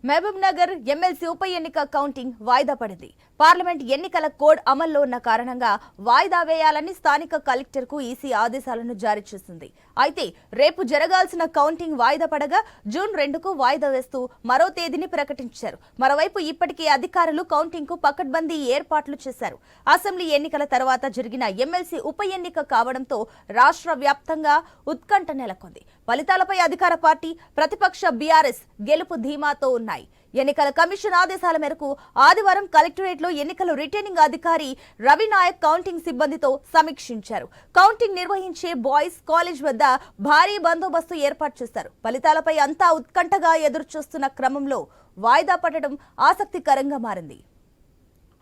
Mahabub Nagar MLC ఉప ఎన్నిక counting వాయిదా పడింది. పార్లమెంట్ ఎన్నికల కోడ్ అమల్లో ఉన్న కారణంగా వాయిదా వేయాలని స్థానిక కలెక్టర్కు ఈసీ ఆదేశాలను జారీ చేసింది. అయితే రేపు జరగాల్సిన కౌంటింగ్ వాయిదా పడగా జూన్ 2కు వాయిదా వేస్తూ మరో తేదీని ప్రకటించారు. మరోవైపు ఇప్పటికే అధికారులు కౌంటింగ్కు పకడ్బందీ ఏర్పాట్లు చేశారు. అసెంబ్లీ ఎన్నికల తర్వాత జరిగిన ఎమ్మెల్సీ ఉప ఎన్నిక కావడంతో రాష్ట్ర వ్యాప్తంగా ఉత్కంఠ నెలకొంది. ఫలితాలపై అధికార పార్టీ, ప్రతిపక్ష బీఆర్ఎస్ గెలుపు ధీమాతో ఉన్నాయి. ఎన్నికల కమిషన్ ఆదేశాల మేరకు ఆదివారం కలెక్టరేట్లో ఎన్నికల రిటర్నింగ్ అధికారి రవి నాయక్ కౌంటింగ్ సిబ్బందితో సమీక్షించారు. కౌంటింగ్ నిర్వహించే బాయ్స్ కాలేజ్ వద్ద భారీ బందోబస్తు ఏర్పాటు చేశారు. ఫలితాలపై అంతా ఉత్కంఠగా ఎదురుచూస్తున్న క్రమంలో వాయిదా పడడం ఆసక్తికరంగా మారింది.